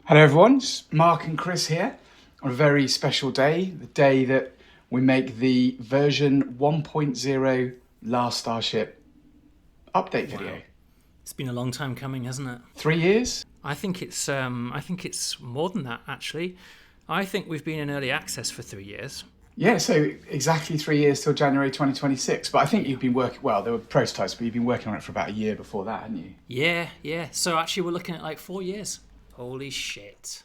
Hello everyone, it's Mark and Chris here on a very special day, the day that we make the version 1.0 Last Starship update video. Wow. It's been a long time coming, hasn't it? 3 years? I think it's more than that actually. I think we've been in early access for 3 years. Yeah, so exactly 3 years till January 2026. But I think you've been working, well, there were prototypes, but you've been working on it for about a year before that, hadn't you? Yeah. So actually we're looking at like 4 years. Holy shit.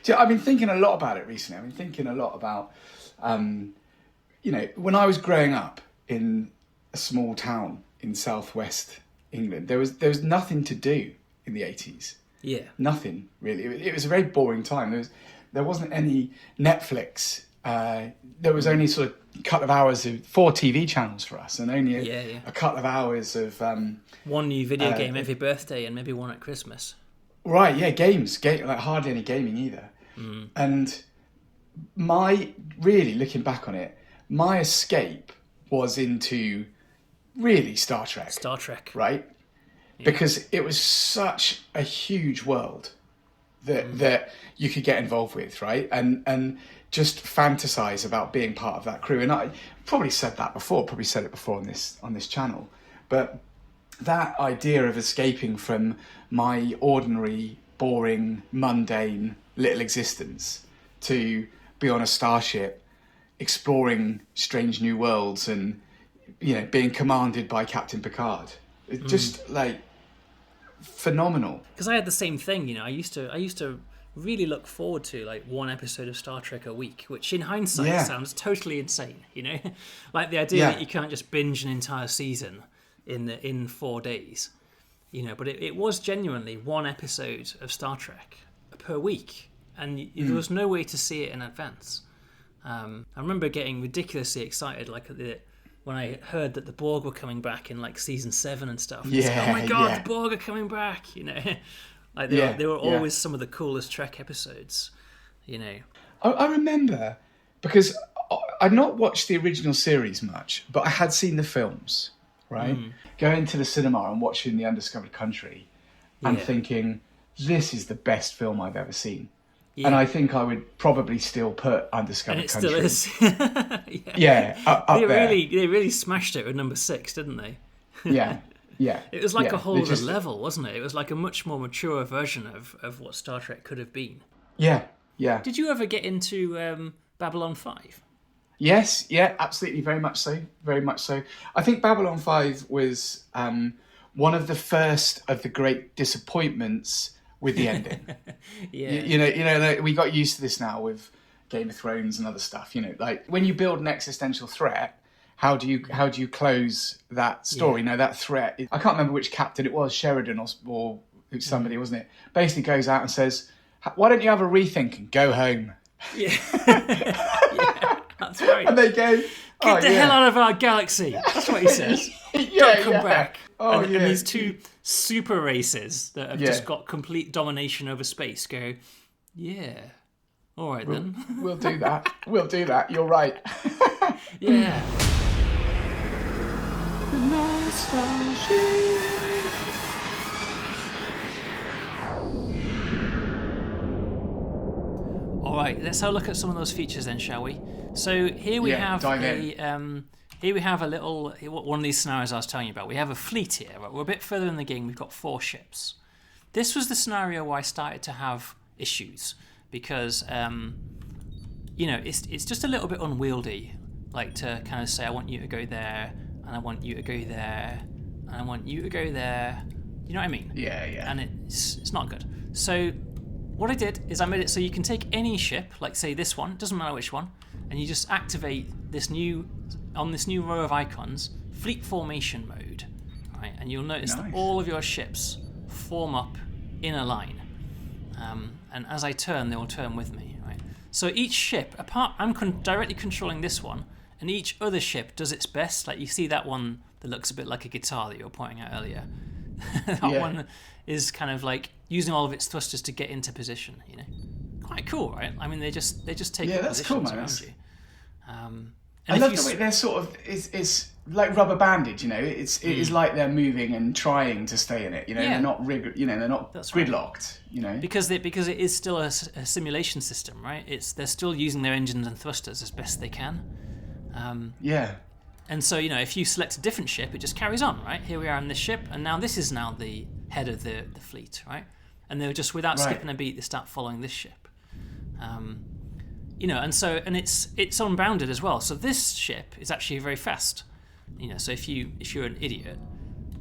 So I've been thinking a lot about it recently. I've been thinking a lot about, when I was growing up in a small town in southwest England, there was nothing to do in the 80s. Yeah. Nothing really. It was a very boring time. There wasn't any Netflix. There was only sort of a couple of hours of 4 TV channels for us, and only a couple of hours of one new video game every birthday and maybe one at Christmas. Right, yeah, games, like hardly any gaming either. And looking back on it, my escape was into really Star Trek. Star Trek. Right? Yeah. Because it was such a huge world that you could get involved with, right? And just fantasize about being part of that crew. And I probably said it before on this channel. But that idea of escaping from my ordinary, boring, mundane little existence to be on a starship, exploring strange new worlds and, being commanded by Captain Picard. It's just like phenomenal. Because I had the same thing, I used to really look forward to like one episode of Star Trek a week, which in hindsight sounds totally insane, like the idea that you can't just binge an entire season in 4 days, but it was genuinely one episode of Star Trek per week, and there was no way to see it in advance. I remember getting ridiculously excited when I heard that the Borg were coming back in like season 7 and stuff. Yeah, oh my god, the Borg are coming back, like they were always some of the coolest Trek episodes, I remember, because I'd not watched the original series much, but I had seen the films, right? Going to the cinema and watching The Undiscovered Country and thinking, this is the best film I've ever seen. Yeah. And I think I would probably still put Undiscovered Country. And it still is. up they there. They really smashed it with number 6, didn't they? Yeah. It was like a whole other level, wasn't it? It was like a much more mature version of what Star Trek could have been. Yeah. Did you ever get into Babylon 5? Yes, absolutely, very much so. I think Babylon 5 was one of the first of the great disappointments with the ending. Like, we got used to this now with Game of Thrones and other stuff. Like when you build an existential threat, how do you close that story? That threat. I can't remember which captain it was, Sheridan or somebody, wasn't it? Basically goes out and says, "Why don't you have a rethink and go home?" Yeah. That's right. And they go, "Get the hell out of our galaxy." That's what he says. Don't come back. And these two super races that have just got complete domination over space go, all right then. We'll do that. You're right. Yeah. The Last Starship. All right, let's have a look at some of those features then, shall we? So here we have a little one of these scenarios I was telling you about. We have a fleet here. Right? We're a bit further in the game. We've got 4 ships. This was the scenario where I started to have issues because it's just a little bit unwieldy, like to kind of say I want you to go there and I want you to go there and I want you to go there. You know what I mean? Yeah. And it's not good. So what I did is I made it so you can take any ship, like say this one, doesn't matter which one, and you just activate this new row of icons, fleet formation mode, right? And you'll notice that all of your ships form up in a line, and as I turn, they will turn with me, right? So each ship, I'm directly controlling this one, and each other ship does its best. Like you see that one that looks a bit like a guitar that you were pointing out earlier. That one is kind of like using all of its thrusters to get into position. Quite cool, right? I mean, they just take up positions around you. I love the way they're sort of it's like rubber banded. It is like they're moving and trying to stay in it. They're not they're not gridlocked. Right. Because it is still a simulation system, right? They're still using their engines and thrusters as best they can. And so if you select a different ship, it just carries on, right? Here we are in this ship, and now this is now the head of the fleet, right? And they're just without skipping a beat, they start following this ship. And it's unbounded as well. So this ship is actually very fast. So if you're an idiot,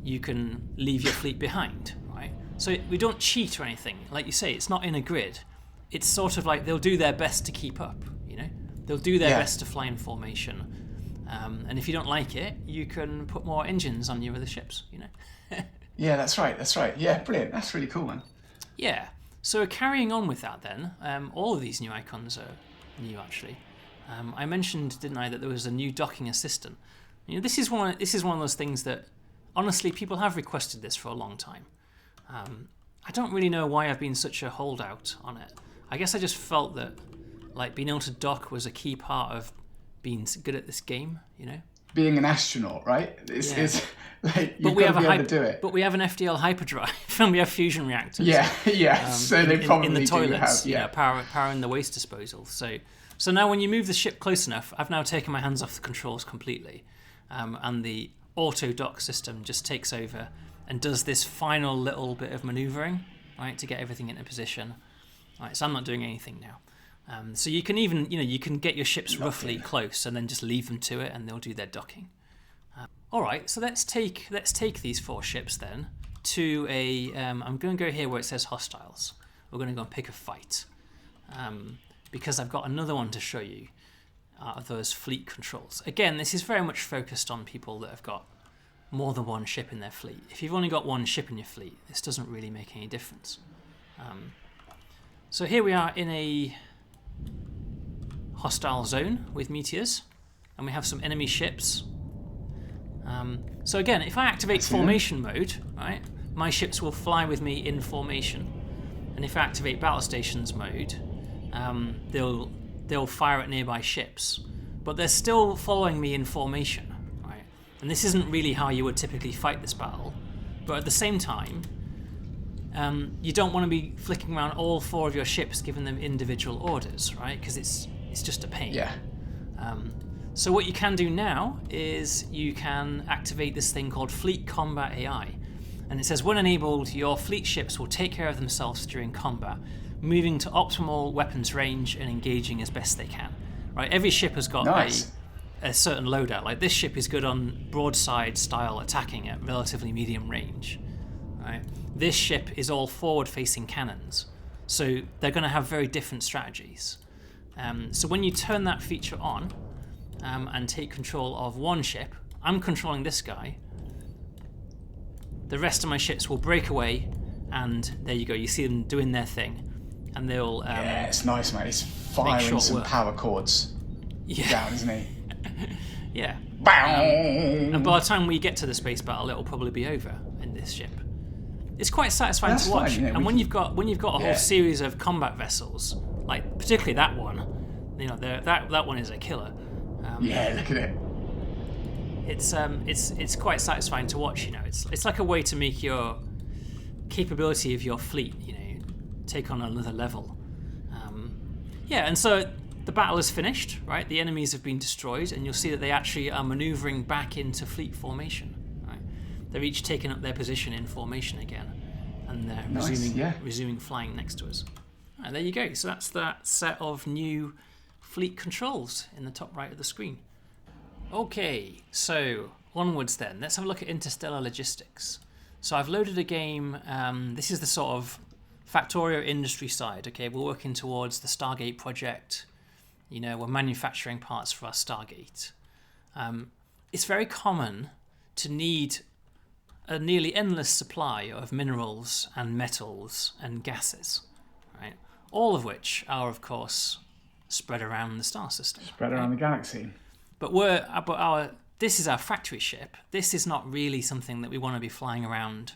you can leave your fleet behind, right? So we don't cheat or anything. Like you say, it's not in a grid. It's sort of like they'll do their best to keep up. They'll do their best to fly in formation. And if you don't like it, you can put more engines on your other ships. Yeah, that's right. Yeah, brilliant. That's really cool, man. Yeah. So carrying on with that, then, all of these new icons are new, actually. I mentioned, didn't I, that there was a new docking assistant. This is one of those things that, honestly, people have requested this for a long time. I don't really know why I've been such a holdout on it. I guess I just felt that, like, being able to dock was a key part of being good at this game. Being an astronaut, right? It's like you've got to be able to do it. But we have an FDL hyperdrive and we have fusion reactors. Yeah. So they probably in the toilets, do have powering the waste disposal. So now when you move the ship close enough, I've now taken my hands off the controls completely, and the auto dock system just takes over and does this final little bit of manoeuvring, right, to get everything into position. Right, so I'm not doing anything now. So you can even, you can get your ships roughly close and then just leave them to it, and they'll do their docking. All right, so let's take these 4 ships then to a. I'm going to go here where it says hostiles. We're going to go and pick a fight, because I've got another one to show you out of those fleet controls. Again, this is very much focused on people that have got more than one ship in their fleet. If you've only got one ship in your fleet, this doesn't really make any difference. So here we are in a hostile zone with meteors, and we have some enemy ships. So again, if I activate formation mode, right, my ships will fly with me in formation, and if I activate battle stations mode, they'll fire at nearby ships, but they're still following me in formation, right? And this isn't really how you would typically fight this battle, but at the same time, you don't want to be flicking around all 4 of your ships, giving them individual orders, right? Because it's just a pain. Yeah. So what you can do now is you can activate this thing called Fleet Combat AI. And it says, when enabled, your fleet ships will take care of themselves during combat, moving to optimal weapons range and engaging as best they can. Right? Every ship has got a certain loadout. Like this ship is good on broadside style attacking at relatively medium range. Right? This ship is all forward-facing cannons. So they're going to have very different strategies. So when you turn that feature on and take control of one ship, I'm controlling this guy. The rest of my ships will break away, and there you go. You see them doing their thing, and they'll. Yeah, it's nice, mate. He's firing some power chords down, isn't he? Yeah. And by the time we get to the space battle, it'll probably be over in this ship. It's quite satisfying to watch, and when you've got a whole series of combat vessels, like particularly that one, that one is a killer. Yeah, look at it. It's quite satisfying to watch. It's like a way to make your capability of your fleet, take on another level. And so the battle is finished, right? The enemies have been destroyed, and you'll see that they actually are manoeuvring back into fleet formation. Right? They're each taking up their position in formation again, and they're resuming flying next to us. And there you go. So that's that set of new fleet controls in the top right of the screen. Okay, so onwards then. Let's have a look at interstellar logistics. So I've loaded a game. This is the sort of Factorio industry side. Okay, we're working towards the Stargate project. We're manufacturing parts for our Stargate. It's very common to need a nearly endless supply of minerals and metals and gases, right? All of which are, of course, spread around the star system. Spread around the galaxy. But this is our factory ship. This is not really something that we want to be flying around.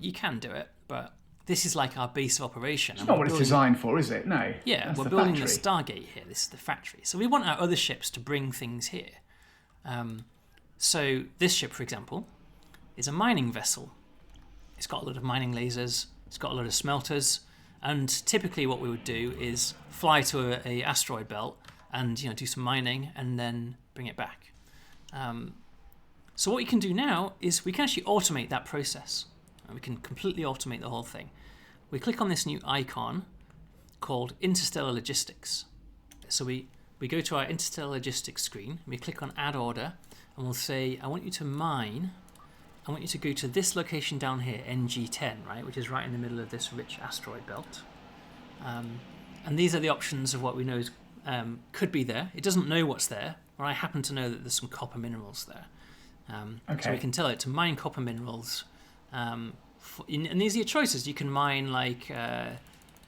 You can do it, but this is like our base of operation. It's not what it's designed for, is it? No. Yeah, That's we're the building factory. the Stargate here. This is the factory. So we want our other ships to bring things here. So this ship, for example, is a mining vessel. It's got a lot of mining lasers. It's got a lot of smelters. And typically what we would do is fly to a asteroid belt and do some mining and then bring it back. So what you can do now is we can actually automate that process. And we can completely automate the whole thing. We click on this new icon called Interstellar Logistics. So we go to our Interstellar Logistics screen, and we click on Add Order, and we'll say, I want you to mine, I want you to go to this location down here, NG10, right, which is right in the middle of this rich asteroid belt. And these are the options of what we know could be there. It doesn't know what's there, or I happen to know that there's some copper minerals there. So we can tell it to mine copper minerals. And these are your choices. You can mine like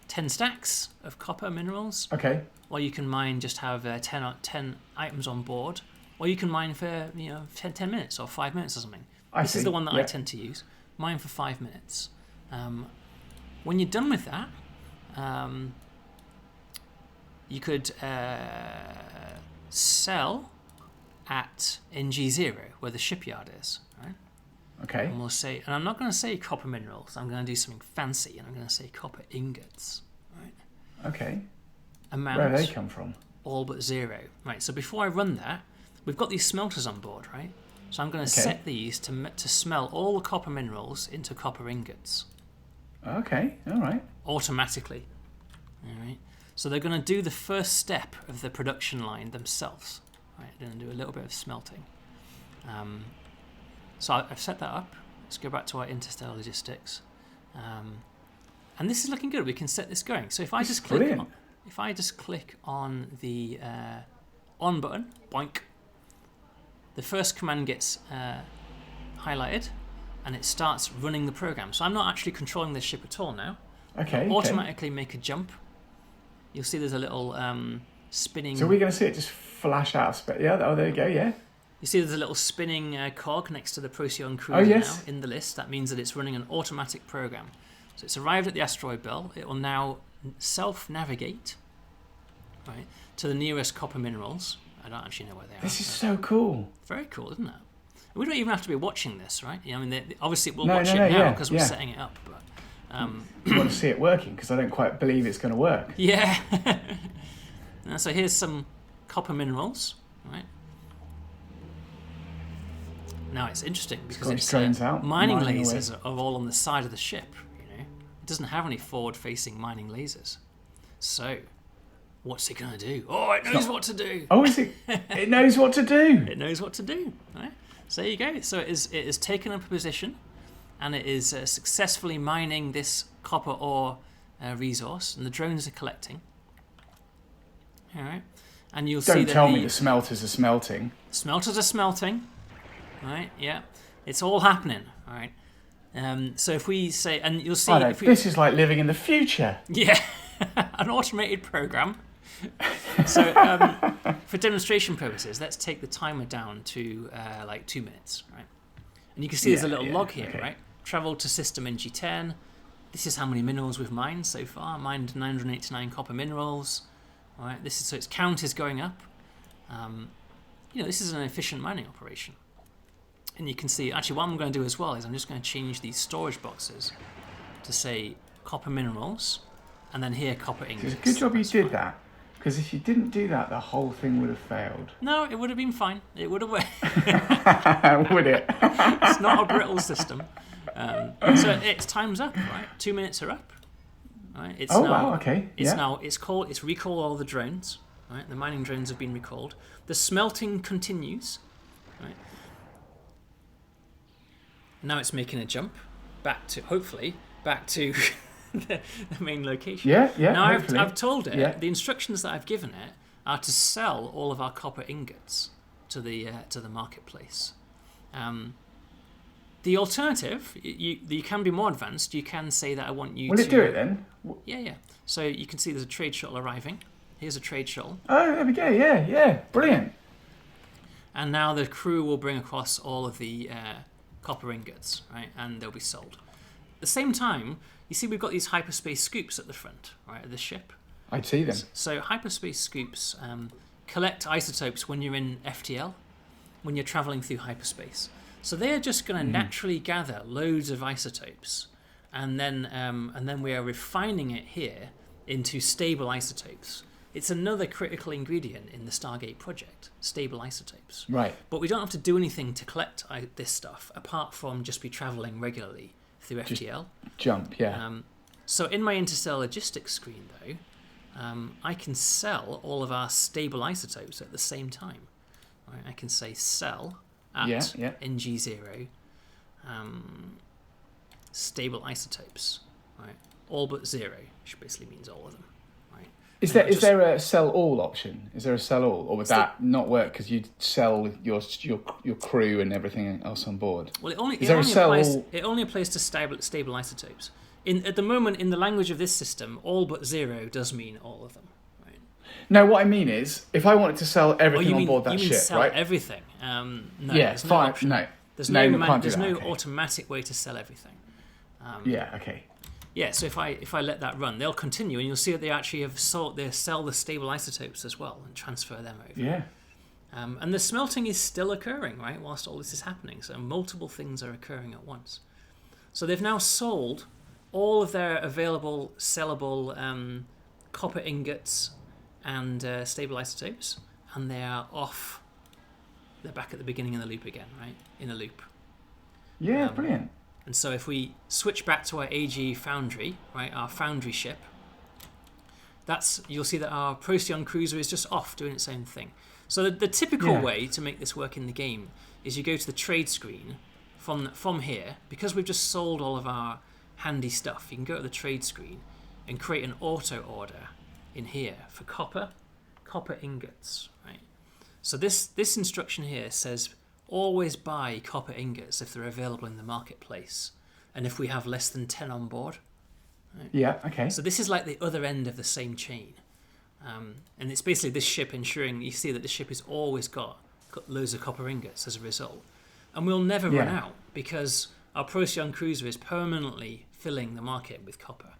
10 stacks of copper minerals. Okay. Or you can mine just have 10 items on board. Or you can mine for 10 minutes or 5 minutes or something. This is the one that I tend to use. Mine for 5 minutes. When you're done with that, you could sell at NG0, where the shipyard is. Right? Okay. And we'll say, and I'm not going to say copper minerals. I'm going to do something fancy, and I'm going to say copper ingots. Right? Okay. Amount. Where do they come from? All but 0. Right. So before I run that, we've got these smelters on board, right? So I'm going to set these to smelt all the copper minerals into copper ingots. Okay. All right. Automatically. All right. So they're going to do the first step of the production line themselves. Right. They're going to do a little bit of smelting. So I've set that up. Let's go back to our Interstellar Logistics. And this is looking good. We can set this going. So if I just click on the on button, boink, the first command gets highlighted and it starts running the program. So I'm not actually controlling this ship at all now. Okay. It'll automatically make a jump. You'll see there's a little spinning... So we're going to see it just flash out of space. Yeah, oh, there you go, yeah. You see there's a little spinning cog next to the Procyon cruiser now in the list. That means that it's running an automatic program. So it's arrived at the asteroid belt. It will now self-navigate to the nearest copper minerals. I don't actually know where they are. This is so cool. Very cool, isn't it? We don't even have to be watching this, right? I mean, obviously we'll watch it now because we're setting it up. But you want to see it working because I don't quite believe it's going to work. Yeah. So here's some copper minerals, right? Now it's interesting because mining lasers are all on the side of the ship. It doesn't have any forward-facing mining lasers. So, what's it going to do? Oh, it knows what to do. Oh, is it? It knows what to do. It knows what to do. Right? So there you go. So it is taken up a position, and it is successfully mining this copper ore resource, and the drones are collecting. All right, and you'll see that. Don't tell me the smelters are smelting. Smelters are smelting. Right? Yeah, it's all happening. All right. So if we say, and you'll see, this is like living in the future. Yeah, an automated program. So for demonstration purposes, let's take the timer down to like 2 minutes, right? And you can see there's a little log here, right? Travel to system NG10. This is how many minerals we've mined so far. Mined 989 copper minerals. All right. So its count is going up. This is an efficient mining operation. And you can see, actually what I'm going to do as well is I'm just going to change these storage boxes to say copper minerals, and then here copper ingots. It's a good job you did that, because if you didn't do that, the whole thing would have failed. No, it would have been fine. It would have... Would it? It's not a brittle system. So its time's up, right? 2 minutes are up. Right? Wow, okay. It's recall all the drones. Right? The mining drones have been recalled. The smelting continues. Right? Now it's making a jump back to the main location. Yeah. Now I've told it the instructions that I've given it are to sell all of our copper ingots to the marketplace. The alternative, you can be more advanced. You can say that I want you to... Will it do it then? Yeah. So you can see there's a trade shuttle arriving. Here's a trade shuttle. Oh, there we go. Yeah. Brilliant. And now the crew will bring across all of the copper ingots, right? And they'll be sold. the same time, you see we've got these hyperspace scoops at the front, right, of the ship. I'd see them. So hyperspace scoops collect isotopes when you're in FTL, when you're traveling through hyperspace. So they're just going to naturally gather loads of isotopes, and then we are refining it here into stable isotopes. It's another critical ingredient in the Stargate project, stable isotopes. Right. But we don't have to do anything to collect this stuff, apart from just be traveling regularly through FTL. Jump, yeah. So in my interstellar logistics screen, though, I can sell all of our stable isotopes at the same time. Right? I can say sell at NG0 stable isotopes, right? All but 0, which basically means all of them. Right? Is there a sell all option? Is there a sell all, or would that not work because you'd sell your crew and everything else on board? Well, it only applies to stable isotopes. At the moment, in the language of this system, all but 0 does mean all of them. Right? No, what I mean is, if I wanted to sell everything on board that ship, sell right? everything. No, Yeah, there's no fine. option. No, there's no, there's no automatic way to sell everything. Okay. Yeah, so if I let that run, they'll continue, and you'll see that they actually sell the stable isotopes as well and transfer them over. Yeah. And the smelting is still occurring, right, whilst all this is happening. So multiple things are occurring at once. So they've now sold all of their available sellable copper ingots and stable isotopes, and they are off. They're back at the beginning of the loop again, right? In a loop. Yeah, brilliant. And so if we switch back to our AG Foundry, right, our Foundry ship, you'll see that our Procyon cruiser is just off doing its own thing. So the typical way to make this work in the game is you go to the trade screen from here, because we've just sold all of our handy stuff. You can go to the trade screen and create an auto order in here for copper ingots, right? So this instruction here says always buy copper ingots if they're available in the marketplace, and if we have less than 10 on board. Right? Yeah, okay. So this is like the other end of the same chain, and it's basically this ship ensuring you see that the ship has always got loads of copper ingots as a result, and we'll never run out because our Procyon cruiser is permanently filling the market with copper.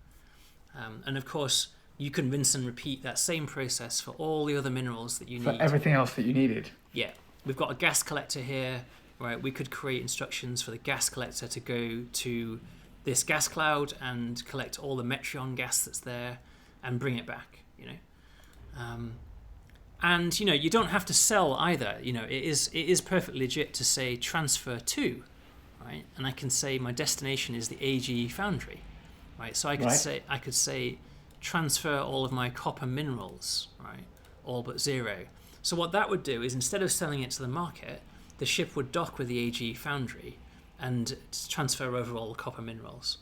And of course, you can rinse and repeat that same process for all the other minerals that you need. For everything else that you needed. Yeah. We've got a gas collector here, right? We could create instructions for the gas collector to go to this gas cloud and collect all the Metreon gas that's there and bring it back, you know. And, you know, you don't have to sell either. You know, it is perfectly legit to say transfer to, right? And I can say my destination is the AG Foundry, right? So I could say transfer all of my copper minerals, right? All but 0. So what that would do is instead of selling it to the market, the ship would dock with the AG Foundry and transfer over all the copper minerals.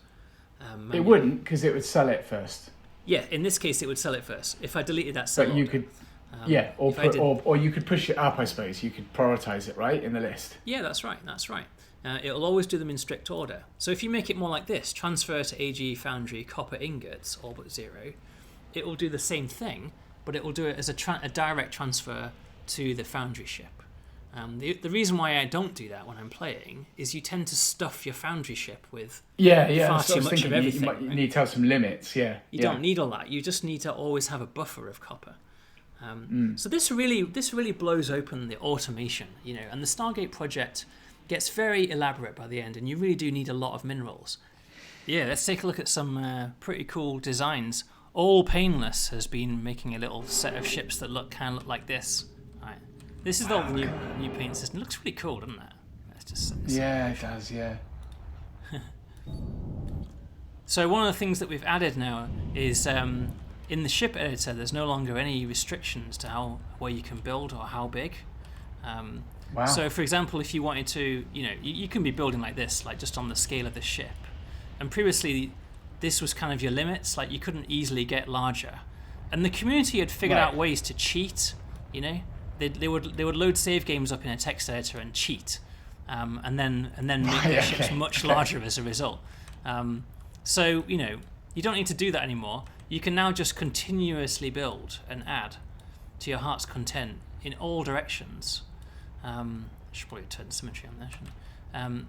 It wouldn't, because it would sell it first. Yeah, in this case, it would sell it first. If I deleted that sell But you could, or you could push it up, I suppose. You could prioritise it, right, in the list. Yeah, that's right. It'll always do them in strict order. So if you make it more like this, transfer to AG Foundry copper ingots, all but 0, it will do the same thing, but it will do it as a direct transfer to the Foundry ship. The reason why I don't do that when I'm playing is you tend to stuff your Foundry ship with far too much of everything. You need to have some limits, You don't need all that. You just need to always have a buffer of copper. So this really blows open the automation, you know, and the Stargate project gets very elaborate by the end, and you really do need a lot of minerals. Yeah, let's take a look at some pretty cool designs. All Painless has been making a little set of ships that look like this. Right. This is the new paint system. It looks really cool, doesn't it? Let's just set this up. It does, yeah. So one of the things that we've added now is in the ship editor, there's no longer any restrictions to where you can build or how big. Wow. So, for example, if you wanted to, you know, you can be building like this, like just on the scale of the ship. And previously, this was kind of your limits, like you couldn't easily get larger. And the community had figured out ways to cheat, you know. They would load save games up in a text editor and cheat, and then make their ships much larger as a result. So, you know, you don't need to do that anymore. You can now just continuously build and add to your heart's content in all directions. I should probably turn symmetry on there, shouldn't I?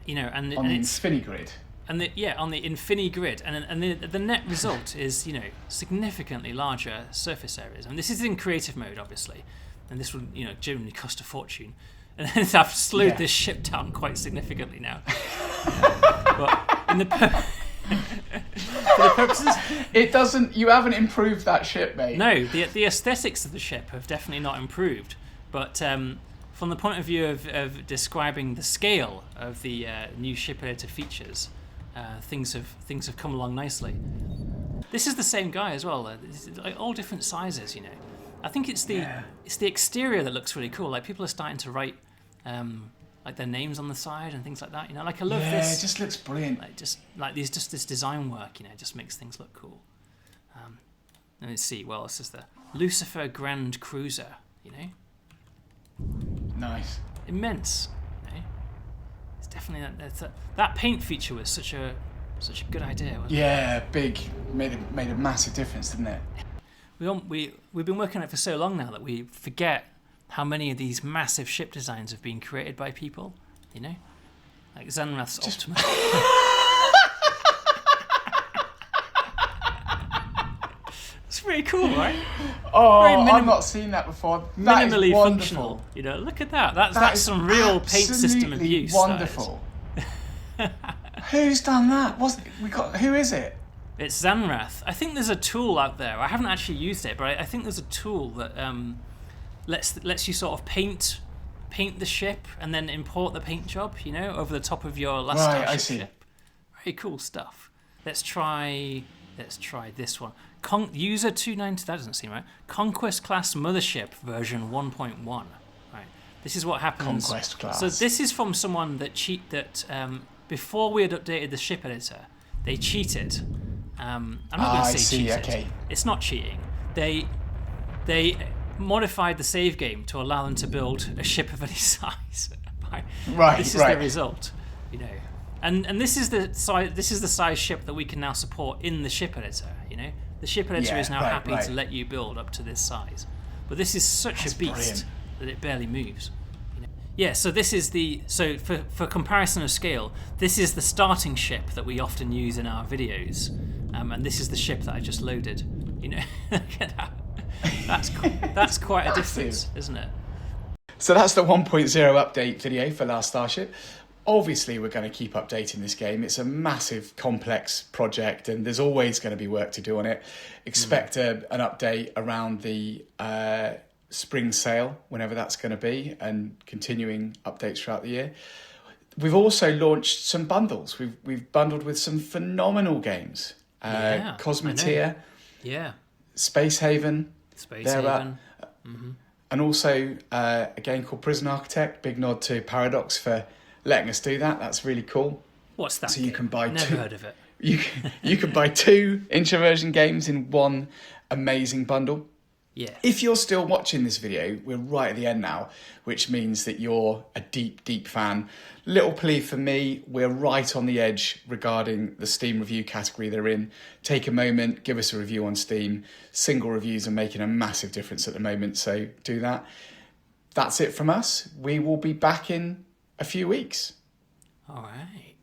and On the it's Infinigrid. on the Infinigrid, and the net result is significantly larger surface areas. And this is in creative mode, obviously, and this will generally cost a fortune. And I've slowed this ship down quite significantly now. But in the for the purposes, it doesn't. You haven't improved that ship, mate. No, the aesthetics of the ship have definitely not improved. But from the point of view of describing the scale of the new ship editor features, things have come along nicely. This is the same guy as well. It's like all different sizes, I think it's the exterior that looks really cool. Like people are starting to write like their names on the side and things like that. Like I love this. Yeah, it just looks brilliant. Just this design work, just makes things look cool. And let's see. Well, this is the Lucifer Grand Cruiser. Nice. Immense. It's definitely that paint feature was such a good idea. Wasn't it? Big. Made a massive difference, didn't it? We've been working on it for so long now that we forget how many of these massive ship designs have been created by people, like Zanrath's Optima. It's pretty cool, right? Oh, I've not seen that before. That minimally is wonderful. functional. Look at that. That's some real paint system abuse. Wonderful. Who's done that? Who is it? It's Zanrath. I think there's a tool out there. I haven't actually used it, but I think there's a tool that lets you sort of paint the ship and then import the paint job, over the top of your Last Starship ship. Very cool stuff. Let's try this one. User 290. That doesn't seem right. Conquest class mothership version 1.1. Right. This is what happens. Conquest class. So this is from someone that before we had updated the ship editor, they cheated. I'm not going to say cheated. Okay. It's not cheating. They modified the save game to allow them to build a ship of any size. Right. This is the result, And this is the size ship that we can now support in the ship editor. The ship editor is now happy to let you build up to this size. But this is such a beast that it barely moves. Yeah, so this is for comparison of scale, this is the starting ship that we often use in our videos, and this is the ship that I just loaded. Look at that. That's quite a difference, isn't it? So that's the 1.0 update video for Last Starship. Obviously, we're going to keep updating this game. It's a massive, complex project, and there's always going to be work to do on it. Expect an update around the spring sale, whenever that's going to be, and continuing updates throughout the year. We've also launched some bundles. We've bundled with some phenomenal games. Cosmetia, Space Haven, and also a game called Prison Architect. Big nod to Paradox for letting us do that. That's really cool. What's that? So you can buy Never heard of it. You can buy 2 Introversion games in one amazing bundle. Yeah. If you're still watching this video, we're right at the end now, which means that you're a deep, deep fan. Little plea for me, we're right on the edge regarding the Steam review category they're in. Take a moment, give us a review on Steam. Single reviews are making a massive difference at the moment, so do that. That's it from us. We will be back in a few weeks. All right.